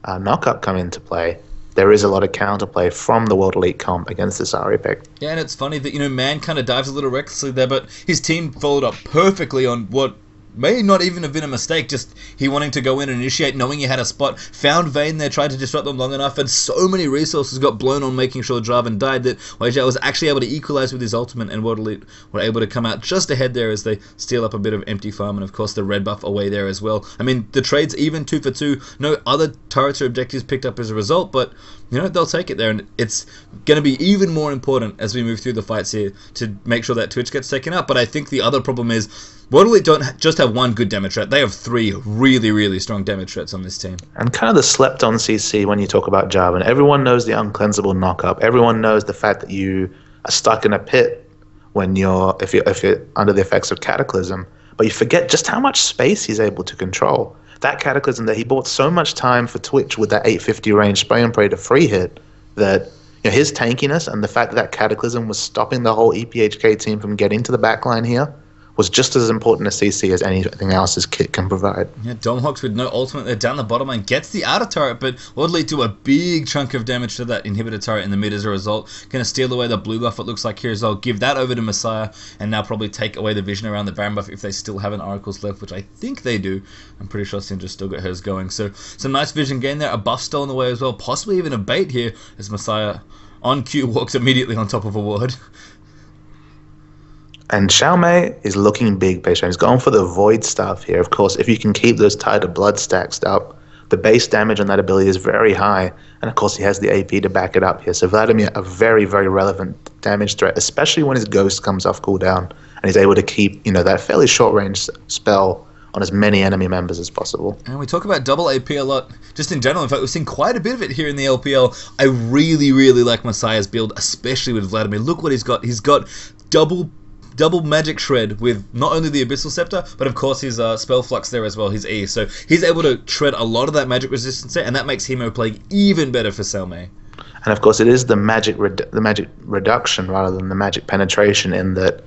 knockup come into play, there is a lot of counterplay from the World Elite comp against this Ahri pick. Yeah, and it's funny that, you know, Man kind of dives a little recklessly there, but his team followed up perfectly on what may not even have been a mistake, just he wanting to go in and initiate, knowing he had a spot, found Vayne there, tried to disrupt them long enough, and so many resources got blown on making sure Jarvan died that Wei Zhao was actually able to equalize with his ultimate, and World Elite were able to come out just ahead there as they steal up a bit of empty farm, and of course the red buff away there as well. I mean, the trade's even 2 for 2, no other turrets or objectives picked up as a result, but you know, they'll take it there, and it's going to be even more important as we move through the fights here to make sure that Twitch gets taken up. But I think the other problem is World Elite don't just have one good damage threat, they have 3 really, really strong damage threats on this team. And kind of the slept-on CC when you talk about Jarvan. Everyone knows the uncleansable knockup. Everyone knows the fact that you are stuck in a pit when if you're under the effects of Cataclysm, but you forget just how much space he's able to control. That Cataclysm that he bought so much time for Twitch with that 850 range spray and pray to free hit, that you know, his tankiness and the fact that Cataclysm was stopping the whole EPHK team from getting to the backline here was just as important to CC as anything else his kit can provide. Yeah, Domhox with no ultimate there down the bottom line gets the outer turret, but World Elite do a big chunk of damage to that inhibitor turret in the mid as a result. Gonna steal away the blue buff, it looks like here as well, give that over to Messiah, and now probably take away the vision around the Baron buff if they still have an Oracles left, which I think they do. I'm pretty sure Syndra's still got hers going. So some nice vision gain there, a buff stolen away as well, possibly even a bait here as Messiah on cue walks immediately on top of a ward. And Xiaomei is looking big, patient. He's going for the Void stuff here. Of course, if you can keep those Tide of Blood stacks up, the base damage on that ability is very high. And of course, he has the AP to back it up here. So Vladimir, a very, very relevant damage threat, especially when his Ghost comes off cooldown and he's able to keep, you know, that fairly short-range spell on as many enemy members as possible. And we talk about double AP a lot, just in general. In fact, we've seen quite a bit of it here in the LPL. I really, really like Messiah's build, especially with Vladimir. Look what he's got. He's got double magic shred with not only the Abyssal Scepter, but of course his spell flux there as well, his E. So he's able to shred a lot of that magic resistance there, and that makes Hemoplague even better for Xiaomei. And of course, it is the magic reduction rather than the magic penetration, in that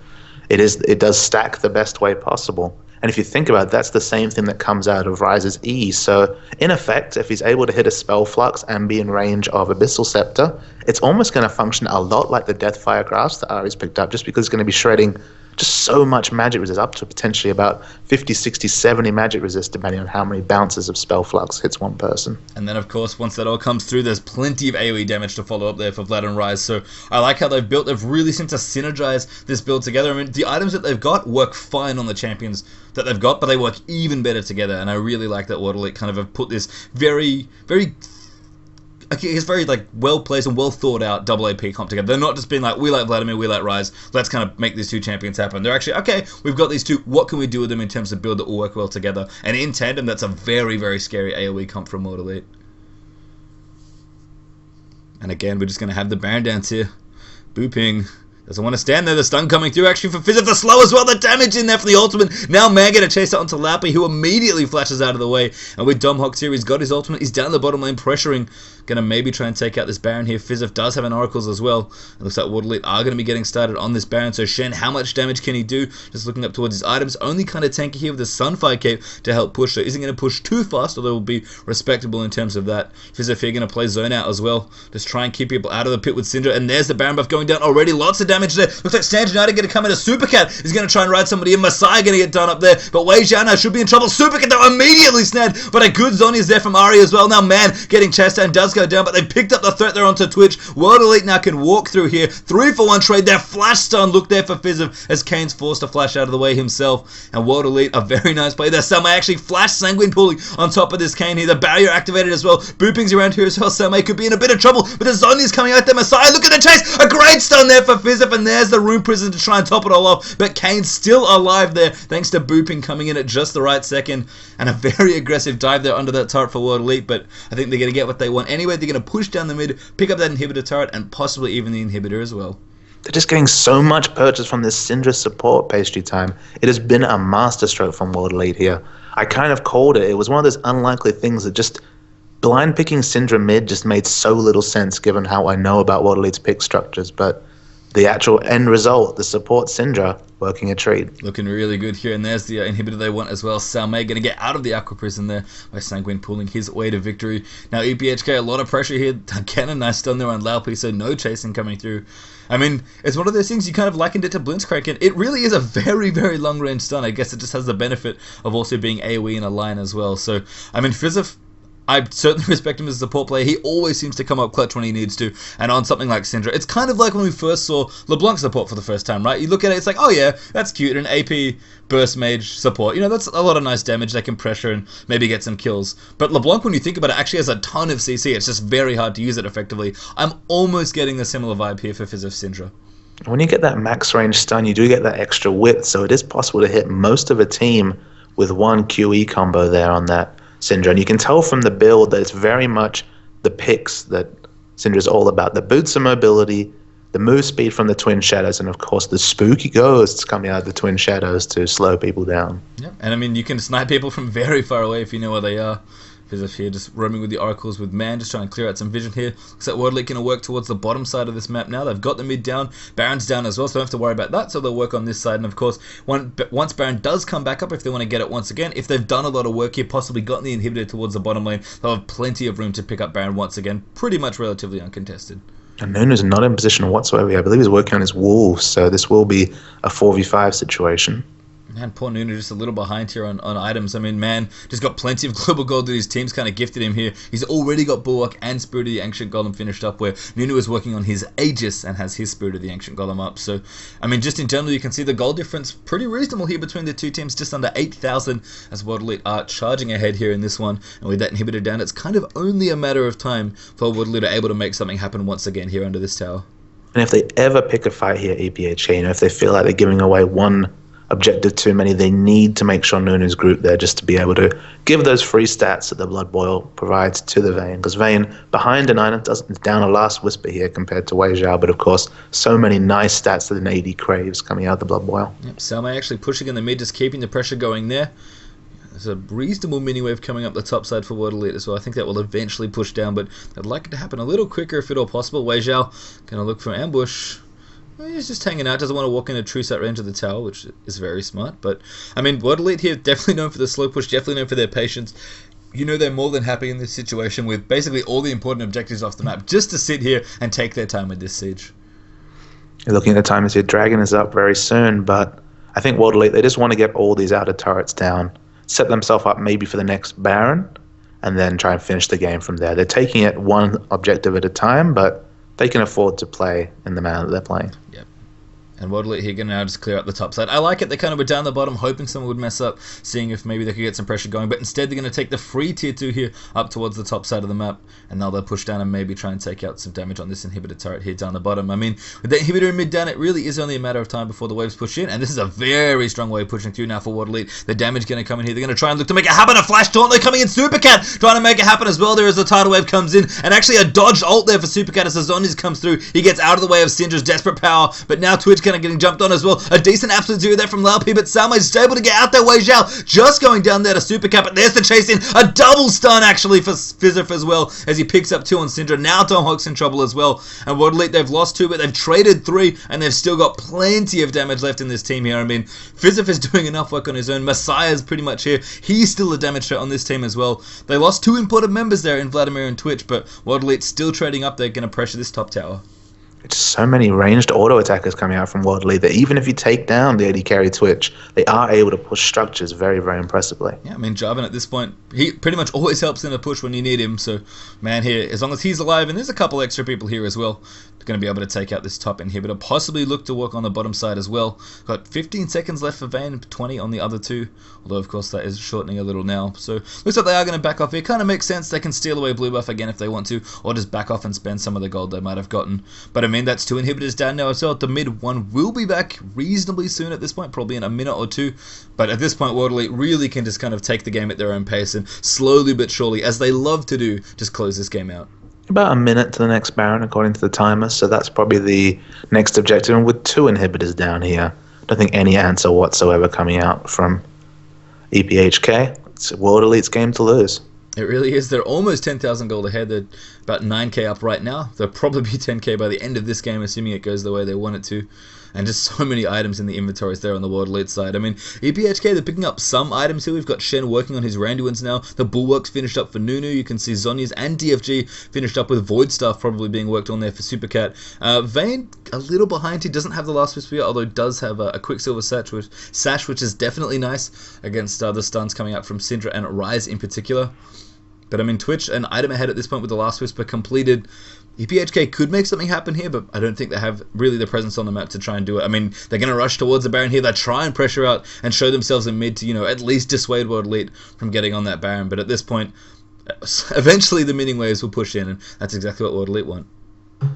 it does stack the best way possible. And if you think about it, that's the same thing that comes out of Ryze's E. So in effect, if he's able to hit a spell flux and be in range of Abyssal Scepter, it's almost going to function a lot like the Deathfire Grasp that Ahri's picked up, just because it's going to be shredding just so much magic resist, up to potentially about 50, 60, 70 magic resist, depending on how many bounces of spell flux hits one person. And then, of course, once that all comes through, there's plenty of AoE damage to follow up there for Vlad and Ryze. So I like how they've really seemed to synergize this build together. I mean, the items that they've got work fine on the champions that they've got, but they work even better together. And I really like that World Elite kind of have put this very, very... it's very like well placed and well thought out double AP comp together. They're not just being like, we like Vladimir, we like Ryze, let's kind of make these two champions happen. They're actually, okay, we've got these two, what can we do with them in terms of build that will work well together? And in tandem, that's a very, very scary AoE comp from World Elite. And again, we're just going to have the Baron dance here. Booping. Doesn't want to stand there. The stun coming through actually for Fizz. The slow as well. The damage in there for the ultimate. Now Man going to chase it onto Lappy, who immediately flashes out of the way. And with Dom Hox here, he's got his ultimate. He's down the bottom lane pressuring. Going to maybe try and take out this Baron here. Fizzif does have an Oracles as well. It looks like Water Elite are going to be getting started on this Baron. So Shen, how much damage can he do? Just looking up towards his items. Only kind of tanky here with the Sunfire Cape to help push. So isn't going to push too fast, although it will be respectable in terms of that. Fizzif here going to play zone out as well. Just try and keep people out of the pit with Syndra. And there's the Baron buff going down already. Lots of damage there. Looks like Stan United going to come in. A Super Cat is going to try and ride somebody in. Messiah going to get done up there. But Wei Zhao should be in trouble. Super Cat though immediately snapped. But a good Zoni is there from Ari as well. Now Man getting chased down does go down. But they picked up the threat there onto Twitch. World Elite now can walk through here. 3-for-1 trade there. Flash stun. Look there for Fizzif as Kane's forced to flash out of the way himself. And World Elite, a very nice play there. Samay actually flash Sanguine pulling on top of this Kane here. The barrier activated as well. Booping's around here as well. Samay could be in a bit of trouble. But the Zoni's coming out there. Messiah, look at the chase. A great stun there for Fizzif. And there's the Rune Prison to try and top it all off. But Kane's still alive there thanks to Booping coming in at just the right second. And a very aggressive dive there under that turret for World Elite. But I think they're going to get what they want anyway. They're going to push down the mid, pick up that inhibitor turret, and possibly even the inhibitor as well. They're just getting so much purchase from this Syndra support pastry time. It has been a masterstroke from World Elite here. I kind of called it. It was one of those unlikely things that just blind picking Syndra mid just made so little sense given how I know about World Elite's pick structures. But the actual end result, the support Syndra, working a treat. Looking really good here, and there's the inhibitor they want as well. Salmei going to get out of the Aqua Prison there by Sanguine pulling his way to victory. Now EPHK, a lot of pressure here. Again, a nice stun there on Laopi, so no chasing coming through. I mean, it's one of those things you kind of likened it to Blitzcrank, and it really is a very, very long-range stun. I guess it just has the benefit of also being AoE in a line as well. So, I mean, Fizzif, I certainly respect him as a support player. He always seems to come up clutch when he needs to. And on something like Syndra, it's kind of like when we first saw LeBlanc support for the first time, right? You look at it, it's like, oh yeah, that's cute. An AP burst mage support. You know, that's a lot of nice damage. They can pressure and maybe get some kills. But LeBlanc, when you think about it, actually has a ton of CC. It's just very hard to use it effectively. I'm almost getting a similar vibe here for Fizzif Syndra. When you get that max range stun, you do get that extra width. So it is possible to hit most of a team with one QE combo there on that Syndra. And you can tell from the build that it's very much the picks that Syndra's all about. The boots of mobility, the move speed from the Twin Shadows, and of course the spooky ghosts coming out of the Twin Shadows to slow people down. Yeah, and I mean, you can snipe people from very far away if you know where they are. Fizzif here just roaming with the oracles with Man, just trying to clear out some vision here. Looks like World Elite going to work towards the bottom side of this map now. They've got the mid down, Baron's down as well, so don't have to worry about that, so they'll work on this side. And of course, once Baron does come back up, if they want to get it once again, if they've done a lot of work here, possibly gotten the inhibitor towards the bottom lane, they'll have plenty of room to pick up Baron once again, pretty much relatively uncontested. And Nunu's not in position whatsoever. I believe he's working on his wolves, so this will be a 4v5 situation. Man, poor Nunu just a little behind here on items. I mean, Man just got plenty of global gold that his team's kind of gifted him here. He's already got Bulwark and Spirit of the Ancient Golem finished up, where Nunu is working on his Aegis and has his Spirit of the Ancient Golem up. So, I mean, just in general, you can see the gold difference pretty reasonable here between the two teams, just under 8,000 as World Elite are charging ahead here in this one. And with that inhibitor down, it's kind of only a matter of time for World Elite are able to make something happen once again here under this tower. And if they ever pick a fight here, EPHK, you know, if they feel like they're giving away one objective too many, they need to make sure Nunu's group there just to be able to give those free stats that the Blood Boil provides to the Vayne. Because Vayne, behind an item, is down a last whisper here compared to Wei Zhao, but of course, so many nice stats that an AD craves coming out of the Blood Boil. Yep, Salmei actually pushing in the mid, just keeping the pressure going there. There's a reasonable mini wave coming up the top side for World Elite as well. I think that will eventually push down, but I'd like it to happen a little quicker if at all possible. Wei Zhao going to look for an ambush. He's just hanging out, doesn't want to walk into true set range of the tower, which is very smart. But, I mean, World Elite here, definitely known for the slow push, definitely known for their patience. You know they're more than happy in this situation with basically all the important objectives off the map, just to sit here and take their time with this siege. You're looking at the timers here, Dragon is up very soon, but I think World Elite, they just want to get all these outer turrets down, set themselves up maybe for the next Baron, and then try and finish the game from there. They're taking it one objective at a time, but they can afford to play in the manner that they're playing. Yep. And World Elite here going to now just clear up the top side. I like it. They kind of were down the bottom, hoping someone would mess up, seeing if maybe they could get some pressure going. But instead, they're going to take the free tier 2 here up towards the top side of the map. And now they'll push down and maybe try and take out some damage on this inhibitor turret here down the bottom. I mean, with the inhibitor in mid down, it really is only a matter of time before the waves push in. And this is a very strong wave pushing through now for World Elite. The damage going to come in here. They're going to try and look to make it happen. A flash taunt. They're coming in. Supercat trying to make it happen as well. There is the tidal wave comes in. And actually a dodged ult there for Supercat as the Zhonya's comes through. He gets out of the way of Syndra's desperate power. But now Twitch kind of getting jumped on as well. A decent absolute zero there from LPL, but Salmei's able to get out there. Wei Zhao just going down there to Supercat, but there's the chase in. A double stun actually for Fizzif as well as he picks up 2 on Syndra. Now Tomahawk's in trouble as well. And World Elite, they've lost 2, but they've traded 3, and they've still got plenty of damage left in this team here. I mean, Fizzif is doing enough work on his own. Messiah's pretty much here. He's still a damage threat on this team as well. They lost 2 important members there in Vladimir and Twitch, but World Elite's still trading up. They're going to pressure this top tower. It's so many ranged auto attackers coming out from World Elite that even if you take down the AD carry Twitch, they are able to push structures very, very impressively. Yeah, I mean, Jarvan at this point, he pretty much always helps in a push when you need him. So, man, here, as long as he's alive, and there's a couple extra people here as well, going to be able to take out this top inhibitor. Possibly look to work on the bottom side as well. Got 15 seconds left for Vayne, 20 on the other 2. Although, of course, that is shortening a little now. So, looks like they are going to back off here. Kind of makes sense. They can steal away blue buff again if they want to, or just back off and spend some of the gold they might have gotten. But, I mean, that's 2 inhibitors down now as well. The mid one will be back reasonably soon at this point, probably in a minute or 2. But at this point, World Elite really can just kind of take the game at their own pace and slowly but surely, as they love to do, just close this game out. About a minute to the next Baron, according to the timer, so that's probably the next objective. And with 2 inhibitors down here, I don't think any answer whatsoever coming out from EPHK. It's World Elite's game to lose. It really is. They're almost 10,000 gold ahead. They're about 9k up right now. They'll probably be 10k by the end of this game, assuming it goes the way they want it to. And just so many items in the inventories there on the World Elite side. I mean, EPHK, they're picking up some items here. We've got Shen working on his Randuins now. The Bulwark's finished up for Nunu. You can see Zhonya's and DFG finished up with Void Staff probably being worked on there for Supercat. Vayne, a little behind. He doesn't have the last Whisper yet, although does have a Quicksilver Sash, which is definitely nice against the stuns coming out from Syndra and Ryze in particular. But I mean, Twitch, an item ahead at this point with the last Whisper completed. EPHK could make something happen here, but I don't think they have really the presence on the map to try and do it. I mean, they're going to rush towards the Baron here. They try and pressure out and show themselves in mid to, you know, at least dissuade World Elite from getting on that Baron. But at this point, eventually the middling waves will push in, and that's exactly what World Elite want.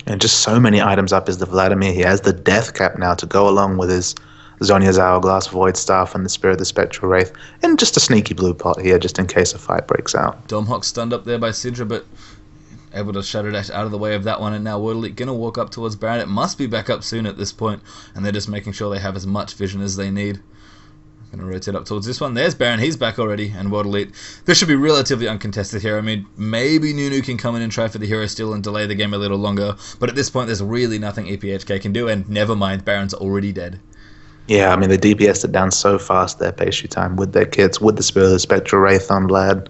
And just so many items up is the Vladimir. He has the Death Cap now to go along with his Zhonya's Hourglass, Void Staff, and the Spirit of the Spectral Wraith. And just a sneaky blue pot here, just in case a fight breaks out. Domhawk stunned up there by Syndra, but able to shut it out of the way of that one. And now World Elite going to walk up towards Baron. It must be back up soon at this point, and they're just making sure they have as much vision as they need. Going to rotate up towards this one. There's Baron. He's back already. And World Elite, this should be relatively uncontested here. I mean, maybe Nunu can come in and try for the hero steal and delay the game a little longer. But at this point, there's really nothing EPHK can do. And never mind, Baron's already dead. Yeah, I mean, they DPS'd it down so fast, their pastry time, with their kits, with the Spirit of the Spectral Wraith on Vlad.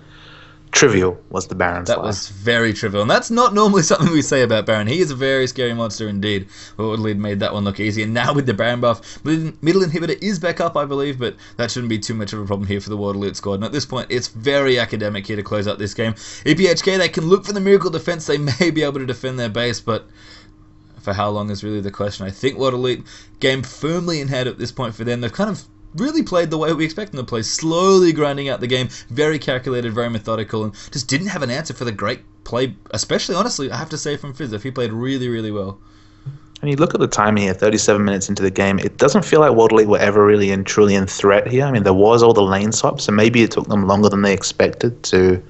Trivial was the Baron's life. That was very trivial, and that's not normally something we say about Baron. He is a very scary monster indeed. World Elite made that one look easy, and now with the Baron buff, middle inhibitor is back up, I believe, but that shouldn't be too much of a problem here for the World Elite squad. And at this point, it's very academic here to close out this game. EPHK, they can look for the miracle defense. They may be able to defend their base, but for how long is really the question. I think World Elite game firmly in hand at this point for them. They've kind of really played the way we expect them to play, slowly grinding out the game, very calculated, very methodical, and just didn't have an answer for the great play, especially, honestly, I have to say, from Fizzif. He played really, really well. And you look at the time here, 37 minutes into the game, it doesn't feel like World Elite were ever really truly in threat here. I mean, there was all the lane swaps, so maybe it took them longer than they expected to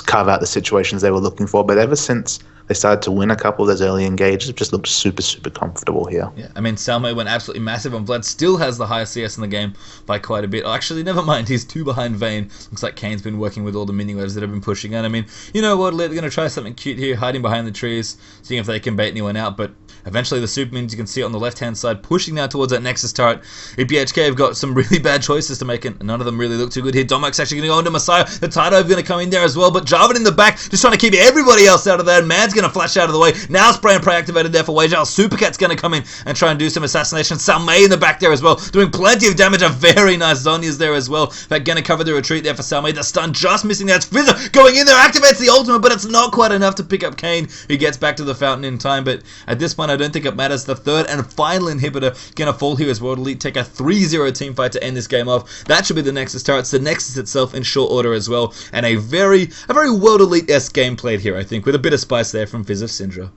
carve out the situations they were looking for, but ever since they started to win a couple of those early engages, it just looked super, super comfortable here. Yeah, I mean, Salmei went absolutely massive on Vlad, still has the highest CS in the game by quite a bit. Oh, actually, never mind, he's 2 behind Vayne. Looks like Kane's been working with all the mini waves that have been pushing in. I mean, you know what, they're going to try something cute here, hiding behind the trees, seeing if they can bait anyone out, but eventually the super minions, you can see it on the left-hand side, pushing now towards that Nexus turret. EPHK have got some really bad choices to make, and none of them really look too good here. Domok's actually going to go into Messiah. The Tidal going to come in there as well, but Jarvan in the back, just trying to keep everybody else out of there, and Man's going going to flash out of the way. Now Spray and Pray activated there for Wagel. Supercat's going to come in and try and do some assassination. Salmei in the back there as well, doing plenty of damage. A very nice Zonya's there as well. They're going to cover the retreat there for Salmei. The stun just missing. That's Fizzer going in there, activates the ultimate, but it's not quite enough to pick up Kane, who gets back to the fountain in time. But at this point, I don't think it matters. The third and final inhibitor going to fall here as World Elite take a 3-0 team fight to end this game off. That should be the Nexus turrets. The Nexus itself in short order as well, and a very World Elite-esque game played here, I think, with a bit of spice there from Fizz of Syndra.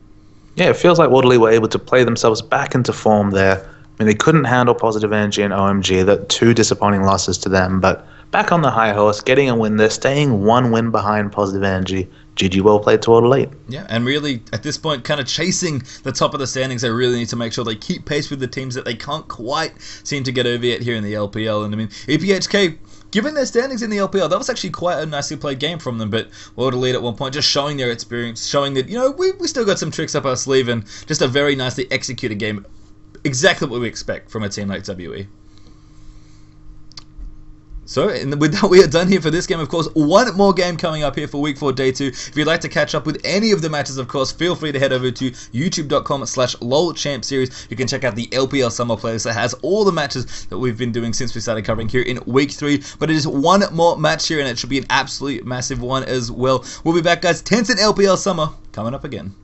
Yeah, it feels like World Elite were able to play themselves back into form there. I mean, they couldn't handle Positive Energy and OMG, that two disappointing losses to them, but back on the high horse, getting a win there, staying one win behind Positive Energy. GG, well played to World Elite. Yeah, and really, at this point, kind of chasing the top of the standings, they really need to make sure they keep pace with the teams that they can't quite seem to get over yet here in the LPL. And I mean, EPHK, given their standings in the LPL, that was actually quite a nicely played game from them, but World Elite at one point just showing their experience, showing that, you know, we still got some tricks up our sleeve, and just a very nicely executed game. Exactly what we expect from a team like WE. So, with that, we are done here for this game. Of course, one more game coming up here for Week 4 Day 2. If you'd like to catch up with any of the matches, of course, feel free to head over to youtube.com/LOLChampSeries. You can check out the LPL Summer playlist that has all the matches that we've been doing since we started covering here in Week 3. But it is one more match here, and it should be an absolutely massive one as well. We'll be back, guys. Tencent LPL Summer coming up again.